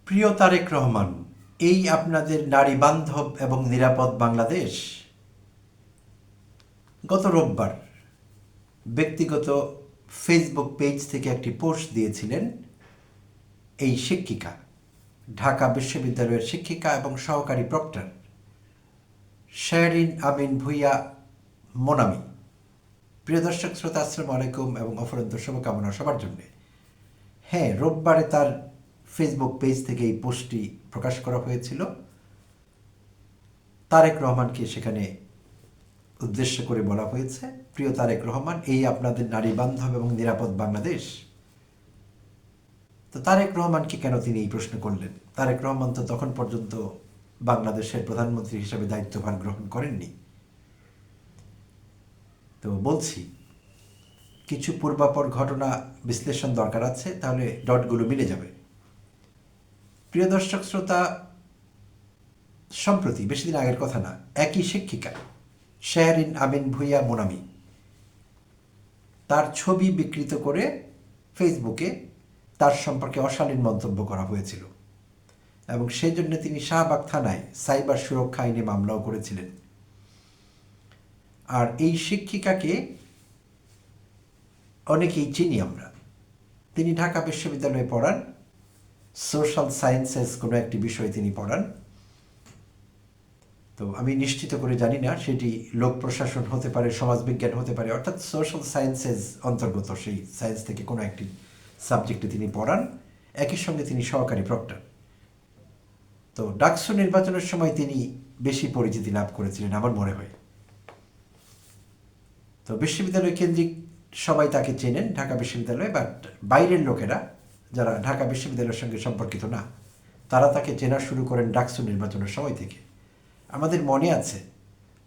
প্রিয় তারেক রহমান, এই আপনাদের নারী বান্ধব এবং নিরাপদ বাংলাদেশ। গত রোববার ব্যক্তিগত ফেসবুক পেজ থেকে একটি পোস্ট দিয়েছিলেন এই শিক্ষিকা, ঢাকা বিশ্ববিদ্যালয়ের শিক্ষিকা এবং সহকারী প্রক্টর শেহরিন আমিন ভূঁইয়া মোনামি। প্রিয় দর্শক শ্রোতা, আসসালামু আলাইকুম এবং অফুরন্ত শুভকামনা সবার জন্য। হ্যাঁ, রোববারে তার ফেসবুক পেজ থেকে এই পোস্টটি প্রকাশ করা হয়েছিল। তারেক রহমানকে সেখানে উদ্দেশ্য করে বলা হয়েছে, প্রিয় তারেক রহমান, এই আপনাদের নারী বান্ধব এবং নিরাপদ বাংলাদেশ। তো তারেক রহমানকে কেন তিনি এই প্রশ্ন করলেন? তারেক রহমান তো তখন পর্যন্ত বাংলাদেশের প্রধানমন্ত্রী হিসেবে দায়িত্বভার গ্রহণ করেননি। তো বলছি, কিছু পূর্বাপর ঘটনা বিশ্লেষণ দরকার আছে, তাহলে ডটগুলো মিলে যাবে। প্রিয় দর্শক শ্রোতা, সম্প্রতি, বেশি দিন আগের কথা না, একই শিক্ষিকা শেহরিন আমিন ভূঁইয়া মোনামি, তার ছবি বিকৃত করে ফেসবুকে তার সম্পর্কে অশালীন মন্তব্য করা হয়েছিল এবং সেই জন্য তিনি শাহবাগ থানায় সাইবার সুরক্ষা আইনে মামলাও করেছিলেন। আর এই শিক্ষিকাকে অনেকেই চিনি আমরা। তিনি ঢাকা বিশ্ববিদ্যালয়ে পড়ান, সোশ্যাল সায়েন্সেস কোনো একটি বিষয় তিনি পড়ান। তো আমি নিশ্চিত করে জানি না সেটি লোক প্রশাসন হতে পারে, সমাজবিজ্ঞান হতে পারে, অর্থাৎ সোশ্যাল সায়েন্সেস অন্তর্গত সেই সায়েন্স থেকে কোনো একটি সাবজেক্টে তিনি পড়ান। একই সঙ্গে তিনি সহকারী প্রক্টর। তো ডাকসু নির্বাচনের সময় তিনি বেশি পরিচিতি লাভ করেছিলেন আমার মনে হয়। তো বিশ্ববিদ্যালয় কেন্দ্রিক সবাই তাকে চেনেন ঢাকা বিশ্ববিদ্যালয়ে, বাট বাইরের লোকেরা যারা ঢাকা বিশ্ববিদ্যালয়ের সঙ্গে সম্পর্কিত না, তারা তাকে চেনা শুরু করেন ডাকসু নির্বাচনের সময় থেকে। আমাদের মনে আছে,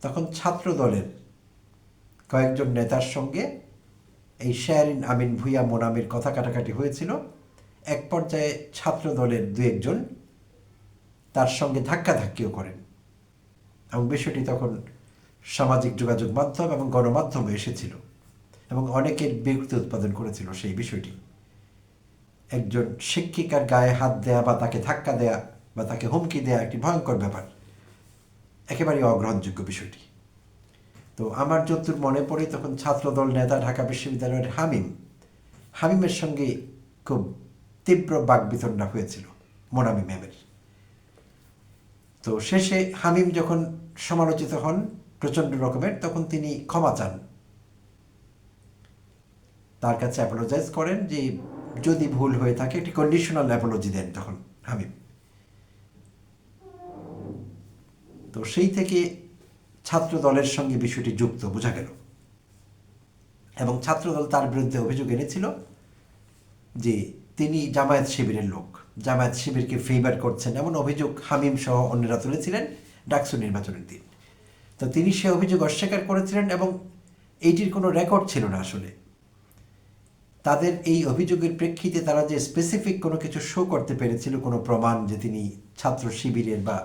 তখন ছাত্র দলের কয়েকজন নেতার সঙ্গে এই শেহরিন আমিন ভূঁইয়া মোনামির কথা কাটাকাটি হয়েছিল। এক পর্যায়ে ছাত্র দলের দু একজন তার সঙ্গে ধাক্কাধাক্কিও করেন এবং বিষয়টি তখন সামাজিক যোগাযোগ মাধ্যম এবং গণমাধ্যমে এসেছিল এবং অনেকের বিরক্তি উৎপাদন করেছিল সেই বিষয়টি। একজন শিক্ষিকার গায়ে হাত দেয়া বা তাকে ধাক্কা দেয়া বা তাকে হুমকি দেয়া একটি ভয়ঙ্কর ব্যাপার, একেবারেই অগ্রহণযোগ্য বিষয়টি। তো আমার যতদূর মনে পড়ে, তখন ছাত্রদল নেতা ঢাকা বিশ্ববিদ্যালয়ের হামিমের সঙ্গে খুব তীব্র বাকবিতণ্ডা হয়েছিল মোনামি ম্যামের। তো শেষে হামিম যখন সমালোচিত হন প্রচণ্ড রকমের, তখন তিনি ক্ষমা চান, তার কাছে অ্যাপোলোজাইজ করেন যে যদি ভুল হয়ে থাকে একটি কন্ডিশনাল অ্যাপোলজি দেন তখন হামিম। তো সেই থেকে ছাত্র দলের সঙ্গে বিষয়টি যুক্ত বোঝা গেল এবং ছাত্রদল তার বিরুদ্ধে অভিযোগ এনেছিল যে তিনি জামায়াত শিবিরের লোক, জামায়াত শিবিরকে ফেভার করছেন, এমন অভিযোগ হামিম সহ অন্যরা তুলেছিলেন ডাকসু নির্বাচনের দিন। তো তিনি সে অভিযোগ অস্বীকার করেছিলেন এবং এইটির কোনো রেকর্ড ছিল না আসলে। তাদের এই অভিযোগের প্রেক্ষিতে তারা যে স্পেসিফিক কোনো কিছু শো করতে পেরেছিল, কোনো প্রমাণ যে তিনি ছাত্র শিবিরের বা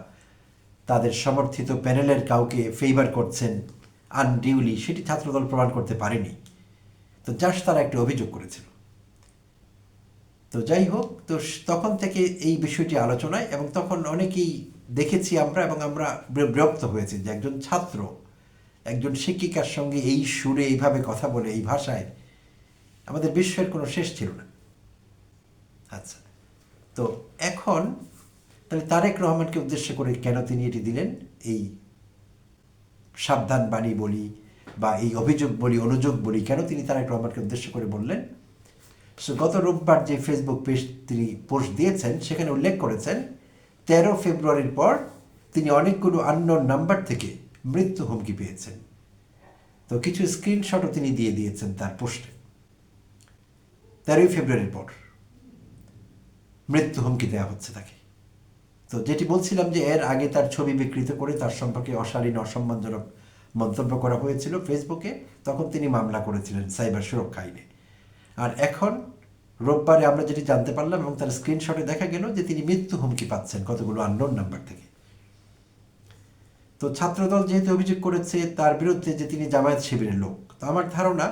তাদের সমর্থিত প্যানেলের কাউকে ফেভার করছেন আনডিউলি, সেটি ছাত্রদল প্রমাণ করতে পারেনি। তো জাস্ট তারা একটি অভিযোগ করেছিল। তো যাই হোক, তো তখন থেকে এই বিষয়টি আলোচনায়, এবং তখন অনেকেই দেখেছি আমরা এবং আমরা বিরক্ত হয়েছি যে একজন ছাত্র একজন শিক্ষিকার সঙ্গে এই সুরে এইভাবে কথা বলে, এই ভাষায়, আমাদের বিশ্বের কোনো শেষ ছিল না। আচ্ছা, তো এখন তাহলে তারেক রহমানকে উদ্দেশ্য করে কেন তিনি এটি দিলেন, এই সাবধান বাণী বলি বা এই অভিযোগ বলি, অনুযোগ বলি, কেন তিনি তারেক রহমানকে উদ্দেশ্য করে বললেন? সো গত রোববার যে ফেসবুক পেজ তিনি পোস্ট দিয়েছেন, সেখানে উল্লেখ করেছেন 13 ফেব্রুয়ারির পর তিনি অনেকগুলো আননোন নাম্বার থেকে মৃত্যু হুমকি পেয়েছেন। তো কিছু স্ক্রিনশটও তিনি দিয়ে দিয়েছেন তার পোস্টে। 13 ফেব্রুয়ারির পর মৃত্যু হুমকি দেওয়া হচ্ছে তাকে। তো যেটি বলছিলাম যে এর আগে তার ছবি বিকৃত করে তার সম্পর্কে অশালীন, অসম্মানজনক মন্তব্য করা হয়েছিল ফেসবুকে, তখন তিনি মামলা করেছিলেন সাইবার সুরক্ষা আইনে। আর এখন রোববারে আমরা যেটি জানতে পারলাম এবং তার স্ক্রিনশটে দেখা গেল যে তিনি মৃত্যু হুমকি পাচ্ছেন কতগুলো আননোন নাম্বার থেকে। তো ছাত্রদল যেহেতু অভিযোগ করেছে তার বিরুদ্ধে যে তিনি জামায়াত শিবিরের লোক, তো আমার ধারণা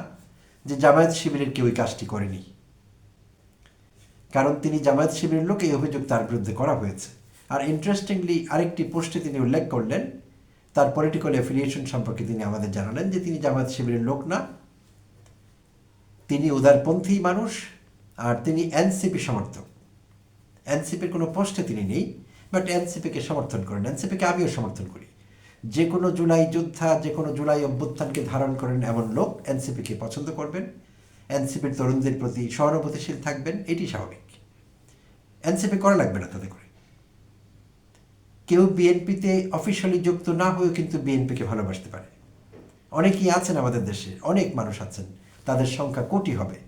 যে জামায়াত শিবিরের কেউ এই কাজটি করেনি। কারণ তিনি জামায়াত শিবিরের লোক, এই অভিযোগ তার বিরুদ্ধে করা হয়েছে। আর ইন্টারেস্টিংলি আরেকটি পোস্টে তিনি উল্লেখ করলেন তার পলিটিক্যাল অ্যাফিলিয়েশন সম্পর্কে। তিনি আমাদের জানালেন যে তিনি জামায়াত শিবিরের লোক না, তিনি উদারপন্থী মানুষ, আর তিনি এনসিপি সমর্থক। এনসিপির কোনো পোস্টে তিনি নেই, বাট এনসিপিকে সমর্থন করেন। এনসিপিকে আমিও সমর্থন করি। যে কোনো জুলাই যোদ্ধা, যে কোনো জুলাই অভ্যুত্থানকে ধারণ করেন এমন লোক এনসিপিকে পছন্দ করবেন, এনসিপির তরুণদের প্রতি সহানুভূতিশীল থাকবেন, এটি স্বাভাবিক। এনসিপি করা লাগবে না তাতে করে। কেউ বিএনপিতে অফিসিয়ালি যুক্ত না হয়েও কিন্তু বিএনপিকে ভালোবাসতে পারে। অনেকেই আছেন আমাদের দেশে, অনেক মানুষ আছেন, তাদের সংখ্যা কোটি হবে,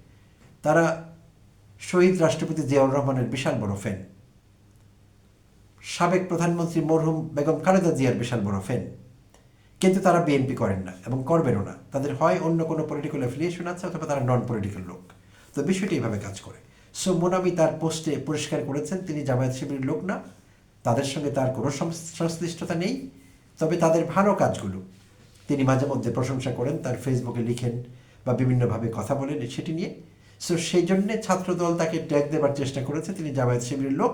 তারা শহীদ রাষ্ট্রপতি জিয়াউর রহমানের বিশাল বড় ফ্যান, সাবেক প্রধানমন্ত্রী মরহুম বেগম খালেদা জিয়ার বিশাল বড় ফ্যান, কিন্তু তারা বিএনপি করেন না এবং করবেনও না। তাদের হয় অন্য কোনো পলিটিক্যাল অ্যাফিলিয়েশন আছে, অথবা তারা নন পলিটিক্যাল লোক। তো বিষয়টি এইভাবে কাজ করে। সো মোনামি তার পোস্টে পরিষ্কার করেছেন তিনি জামায়াত শিবিরের লোক না, তাদের সঙ্গে তার কোনো সংশ্লিষ্টতা নেই। তবে তাদের ভালো কাজগুলো তিনি মাঝে মধ্যে প্রশংসা করেন, তার ফেসবুকে লিখেন বা বিভিন্নভাবে কথা বলেন সেটি নিয়ে। সো সেই জন্যে ছাত্রদল তাকে ট্যাগ দেবার চেষ্টা করেছে তিনি জামায়াত শিবিরের লোক।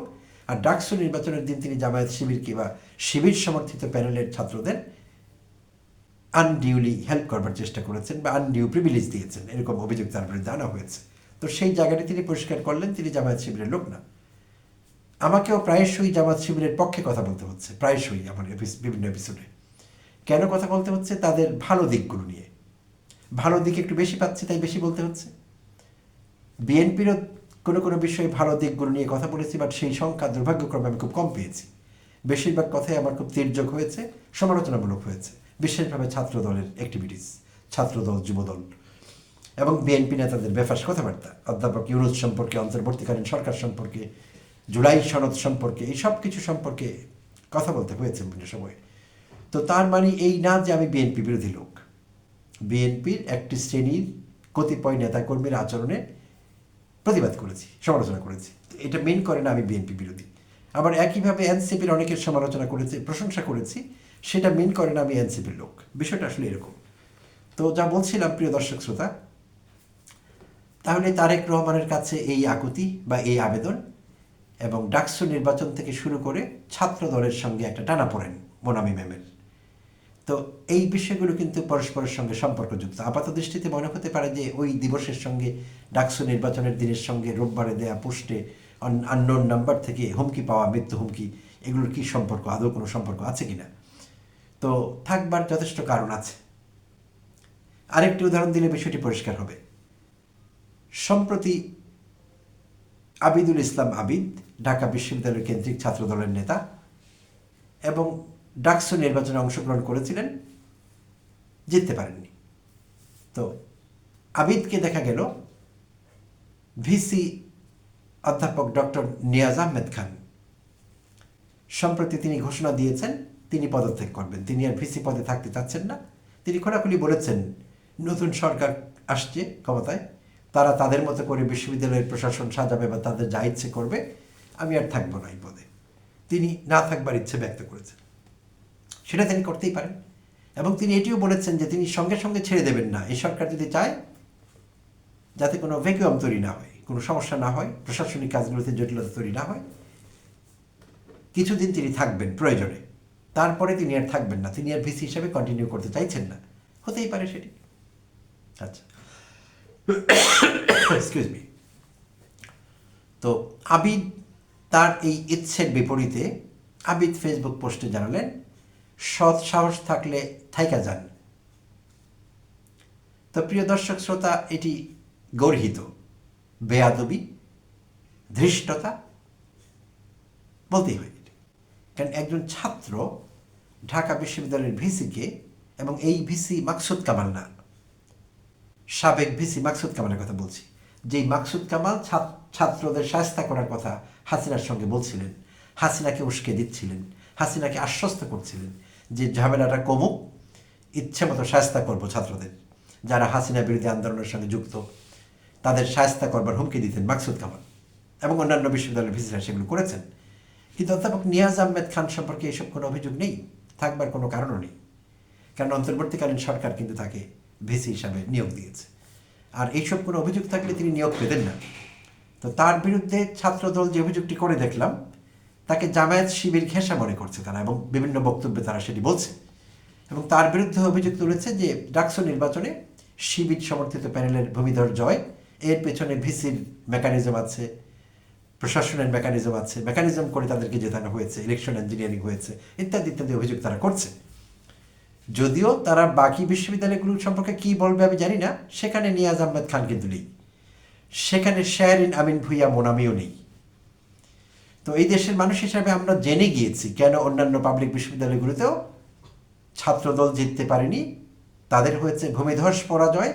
আর ডাকসু নির্বাচনের দিন তিনি জামায়াত শিবিরকে বা শিবির সমর্থিত প্যানেলের ছাত্রদের আনডিউলি হেল্প করবার চেষ্টা করেছেন বা আনডিউ প্রিভিলেজ দিয়েছেন, এরকম অভিযোগ তার বিরুদ্ধে আনা হয়েছে। তো সেই জায়গাটি তিনি পরিষ্কার করলেন তিনি জামায়াত শিবিরের লোক না। আমাকেও প্রায়শই জামায়াত শিবিরের পক্ষে কথা বলতে হচ্ছে, প্রায়শই আমার বিভিন্ন এপিসোডে। কেন কথা বলতে হচ্ছে? তাদের ভালো দিকগুলো নিয়ে। ভালো দিক একটু বেশি পাচ্ছি তাই বেশি বলতে হচ্ছে। বিএনপিরও কোনো কোনো বিষয়ে ভালো দিকগুলো নিয়ে কথা বলেছি, বাট সেই সংখ্যা দুর্ভাগ্যক্রমে আমি খুব কম পেয়েছি। বেশিরভাগ কথাই আমার খুব তির্যক হয়েছে, সমালোচনামূলক হয়েছে, বিশেষভাবে ছাত্র দলের অ্যাক্টিভিটিস, ছাত্রদল, যুবদল এবং বিএনপি নেতাদের বেফাস কথাবার্তা, অধ্যাপক ইউনূস সম্পর্কে, অন্তর্বর্তীকালীন সরকার সম্পর্কে, জুলাই সনদ সম্পর্কে, এই সব কিছু সম্পর্কে কথা বলতে হয়েছে বিভিন্ন সময়ে। তো তার মানে এই না যে আমি বিএনপি বিরোধী লোক। বিএনপির একটি শ্রেণীর কতিপয় নেতাকর্মীর আচরণে প্রতিবাদ করেছি, সমালোচনা করেছি, এটা মেন করে না আমি বিএনপি বিরোধী। আবার একইভাবে এনসিপির অনেকের সমালোচনা করেছি, প্রশংসা করেছি, সেটা মেন করে না আমি এনসিপির লোক। বিষয়টা আসলে এরকম। তো যা বলছিলাম প্রিয় দর্শক শ্রোতা, তাহলে তারেক রহমানের কাছে এই আকুতি বা এই আবেদন এবং ডাকসু নির্বাচন থেকে শুরু করে ছাত্র দলের সঙ্গে একটা টানাপোড়েন মোনামি ম্যামের। তো এই বিষয়গুলো কিন্তু পরস্পরের সঙ্গে সম্পর্কযুক্ত। আপাত দৃষ্টিতে মনে হতে পারে যে ওই দিবসের সঙ্গে, ডাকসু নির্বাচনের দিনের সঙ্গে রোববারে দেয়া পোস্টে আননোন নাম্বার থেকে হুমকি পাওয়া, মৃত্যু হুমকি, এগুলোর কি সম্পর্ক, আদৌ কোনো সম্পর্ক আছে কিনা? তো থাকবার যথেষ্ট কারণ আছে। আরেকটি উদাহরণ দিলে বিষয়টি পরিষ্কার হবে। সম্প্রতি আবিদুল ইসলাম আবিদ, ঢাকা বিশ্ববিদ্যালয় কেন্দ্রিক ছাত্র দলের নেতা এবং ডাকসু নির্বাচনে অংশগ্রহণ করেছিলেন, জিততে পারেননি। তো আবিদকে দেখা গেল ভিসি অধ্যাপক ডক্টর নিয়াজ আহমেদ খান সম্প্রতি তিনি ঘোষণা দিয়েছেন তিনি পদত্যাগ করবেন, তিনি আর ভিসি পদে থাকতে চাচ্ছেন না। তিনি খোলাখুলি বলেছেন নতুন সরকার আসছে ক্ষমতায়, তারা তাদের মতো করে বিশ্ববিদ্যালয়ের প্রশাসন সাজাবে বা তাদের যা ইচ্ছে করবে, আমি আর থাকবো না এই পদে। তিনি না থাকবার ইচ্ছে ব্যক্ত করেছেন, সেটা তিনি করতেই পারেন। এবং তিনি এটিও বলেছেন যে তিনি সঙ্গে সঙ্গে ছেড়ে দেবেন না, এই সরকার যদি চায় যাতে কোনো ভ্যাকুয়াম তৈরি না হয়, কোনো সমস্যা না হয়, প্রশাসনিক কাজগুলোতে জটিলতা তৈরি না হয়, কিছুদিন তিনি থাকবেন প্রয়োজনে, তারপরে তিনি আর থাকবেন না, তিনি আর ভিসি হিসাবে কন্টিনিউ করতে চাইছেন না, হতেই পারে সেটি। আচ্ছা, এক্সকিউজ মি। তো আবিদ তার এই ইচ্ছের বিপরীতে আবিদ ফেসবুক পোস্টে জানালেন, সৎ সাহস থাকলে থাইকা যান। তো প্রিয় দর্শক শ্রোতা, এটি গর্হিত বেয়াদবি, ধৃষ্টতা বলতেই হয়। কারণ একজন ছাত্র ঢাকা বিশ্ববিদ্যালয়ের ভিসিকে, এবং এই ভিসি মাকসুদ কামাল না, সাবেক ভিসি মাকসুদ কামালের কথা বলছি, যেই মাকসুদ কামাল ছাত্রদের শায়েস্তা করার কথা হাসিনার সঙ্গে বলছিলেন, হাসিনাকে উস্কে দিচ্ছিলেন, হাসিনাকে আশ্বস্ত করছিলেন যে ঝামেলাটা কমুক, ইচ্ছে মতো শায়েস্তা করবো ছাত্রদের, যারা হাসিনা বিরোধী আন্দোলনের সঙ্গে যুক্ত তাদের শায়েস্তা করবার হুমকি দিতেন মাকসুদ কামাল, এবং অন্যান্য বিশ্ববিদ্যালয়ের ভিসিরা সেগুলো করেছেন। কিন্তু অধ্যাপক নিয়াজ আহমেদ খান সম্পর্কে এইসব কোনো অভিযোগ নেই, থাকবার কোনো কারণও নেই, কারণ অন্তর্বর্তীকালীন সরকার কিন্তু তাকে ভিসি হিসাবে নিয়োগ দিয়েছে। আর এইসব কোনো অভিযোগ থাকলে তিনি নিয়োগ পেতেন না। তো তার বিরুদ্ধে ছাত্রদল যে অভিযোগটি করে দেখলাম, তাকে জামায়াত শিবির ঘেঁষা মনে করছে তারা, এবং বিভিন্ন বক্তব্যে তারা সেটি বলছে। এবং তার বিরুদ্ধে অভিযোগ তুলেছে যে ডাকসু নির্বাচনে শিবির সমর্থিত প্যানেলের ভূমিধর জয়, এর পেছনে ভিসির মেকানিজম আছে, প্রশাসনের মেকানিজম আছে, মেকানিজম করে তাদেরকে জেতানো হয়েছে, ইলেকশন ইঞ্জিনিয়ারিং হয়েছে, ইত্যাদি ইত্যাদি অভিযোগ তারা করছে। যদিও তারা বাকি বিশ্ববিদ্যালয়গুলো সম্পর্কে কি বলবে আমি জানি না, সেখানে নিয়াজ আহমেদ খান কিন্তু নেই, সেখানে শাহরিন আমিন ভুইয়া মোনামিও নেই। তো এই দেশের মানুষ হিসাবে আমরা জেনে গিয়েছি কেন অন্যান্য পাবলিক বিশ্ববিদ্যালয়গুলোতেও ছাত্রদল জিততে পারেনি, তাদের হয়েছে ভূমিধস পরাজয়,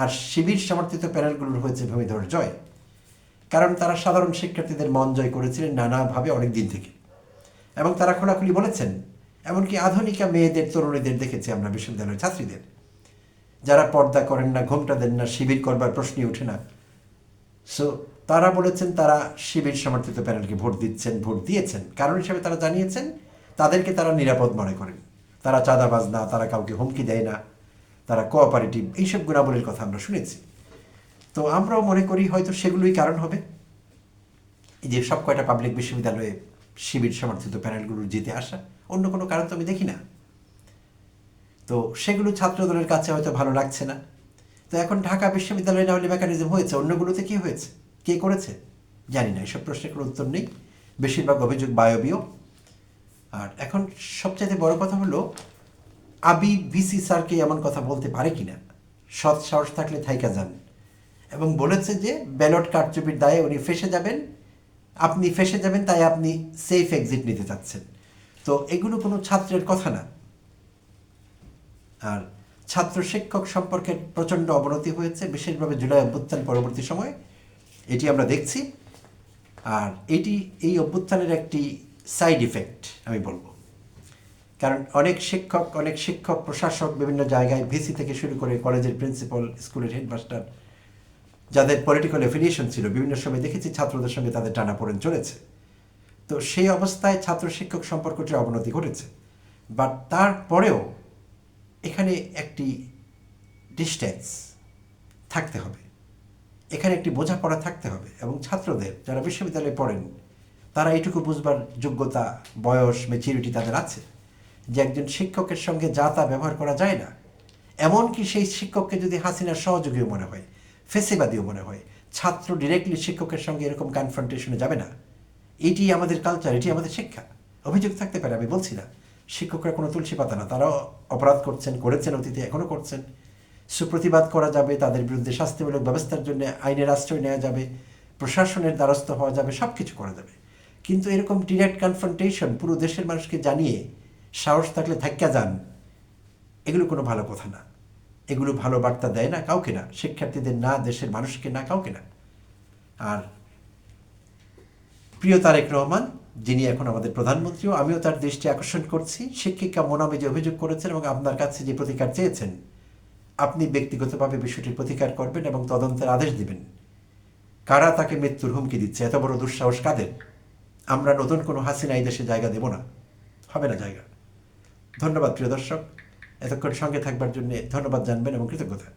আর শিবির সমর্থিত প্যানেলগুলোর হয়েছে ভূমিধস জয়। কারণ তারা সাধারণ শিক্ষার্থীদের মন জয় করেছিলেন নানাভাবে অনেক দিন থেকে, এবং তারা খোলাখুলি বলেছেন, এমনকি আধুনিকা মেয়েদের, তরুণীদের দেখেছি আমরা বিশ্ববিদ্যালয়ের ছাত্রীদের, যারা পর্দা করেন না, ঘোমটা দেন না, শিবির করবার প্রশ্নই ওঠে না। সো তারা বলেছেন তারা শিবির সমর্থিত প্যানেলকে ভোট দিচ্ছেন, ভোট দিয়েছেন। কারণ হিসেবে তারা জানিয়েছেন তাদেরকে তারা নিরাপদ মনে করেন, তারা চাঁদাবাজ না, তারা কাউকে হুমকি দেয় না, তারা কোঅপারেটিভ, এইসব গুণাবলীর কথা আমরা শুনেছি। তো আমরাও মনে করি হয়তো সেগুলোই কারণ হবে এই যে সব কয়টা পাবলিক বিশ্ববিদ্যালয়ে শিবির সমর্থিত প্যানেলগুলোর জিতে আসা, অন্য কোনো কারণ তো আমি দেখি না। তো সেগুলো ছাত্রদলের কাছে হয়তো ভালো লাগছে না। তো এখন ঢাকা বিশ্ববিদ্যালয়ে না হলে মেকানিজম হয়েছে, অন্যগুলোতে কী হয়েছে, কে করেছে জানি না, এসব প্রশ্নের কোনো উত্তর নেই, বেশিরভাগ অভিযোগ বায়বীয়। আর এখন সবচাইতে বড় কথা হলো, আবি ভিসি স্যারকে এমন কথা বলতে পারে কিনা, সৎ সাহস থাকলে থাইকা যান, এবং বলেছে যে ব্যালট কারচুপির দায়ে উনি ফেসে যাবেন, আপনি ফেসে যাবেন, তাই আপনি সেফ এক্সিট নিতে চাচ্ছেন। তো এগুলো কোনো ছাত্রের কথা না। আর ছাত্র শিক্ষক সম্পর্কের প্রচণ্ড অবনতি হয়েছে, বিশেষভাবে জুলাই অভ্যুত্থান পরবর্তী সময়ে, এটি আমরা দেখছি। আর এই অভ্যুত্থানের একটি সাইড ইফেক্ট আমি বলবো, কারণ অনেক শিক্ষক প্রশাসক বিভিন্ন জায়গায়, ভিসি থেকে শুরু করে কলেজের প্রিন্সিপাল, স্কুলের হেডমাস্টার, যাদের পলিটিক্যাল অ্যাফিলিয়েশন ছিল, বিভিন্ন সময় দেখেছি ছাত্রদের সঙ্গে তাদের টানাপোড়েন চলেছে। তো সেই অবস্থায় ছাত্র শিক্ষক সম্পর্কটির অবনতি ঘটেছে। বাট তারপরেও এখানে একটি ডিস্টেন্স থাকতে হবে, এখানে একটি বোঝাপড়া থাকতে হবে, এবং ছাত্রদের যারা বিশ্ববিদ্যালয়ে পড়েন তারা এইটুকু বুঝবার যোগ্যতা, বয়স, ম্যাচুরিটি তাদের আছে যে একজন শিক্ষকের সঙ্গে যা তা ব্যবহার করা যায় না। এমনকি সেই শিক্ষককে যদি হাসিনার সহযোগীও মনে হয়, ফেসিবাদীও মনে হয়, ছাত্র ডিরেক্টলি শিক্ষকের সঙ্গে এরকম কনফ্রন্টেশনে যাবে না। এটি আমাদের কালচার, এটি আমাদের শিক্ষা। অভিযোগ থাকতে পারে, আমি বলছি না শিক্ষকরা কোনো তুলসী পাতা না, তারাও অপরাধ করেছেন অতীতে, এখনও করছেন। সুপ্রতিবাদ করা যাবে, তাদের বিরুদ্ধে শাস্তিমূলক ব্যবস্থার জন্য আইনের আশ্রয় নেওয়া যাবে, প্রশাসনের দ্বারস্থ হওয়া যাবে, সব কিছু করা যাবে। কিন্তু এরকম ডিরেক্ট কনফ্রন্টেশন পুরো দেশের মানুষকে জানিয়ে সাহস থাকলে থাক্কা যান, এগুলো কোনো ভালো কথা না, এগুলো ভালো বার্তা দেয় না কাউকে না, শিক্ষার্থীদের না, দেশের মানুষকে না, কাউকে না। আর প্রিয় তারেক রহমান, যিনি এখন আমাদের প্রধানমন্ত্রীও, আমিও তার দৃষ্টি আকর্ষণ করছি, শিক্ষিকা মোনামি যে অভিযোগ করেছেন এবং আপনার কাছে যে প্রতিকার চেয়েছেন, আপনি ব্যক্তিগতভাবে বিষয়টির প্রতিকার করবেন এবং তদন্তের আদেশ দিবেন। কারা তাকে মৃত্যুর হুমকি দিচ্ছে, এত বড় দুঃসাহস কাদের? আমরা নতুন কোনো হাসিনা এই দেশে জায়গা দেব না, হবে না জায়গা। ধন্যবাদ প্রিয় দর্শক, এতক্ষণ সঙ্গে থাকবার জন্য ধন্যবাদ জানবেন এবং কৃতজ্ঞতা।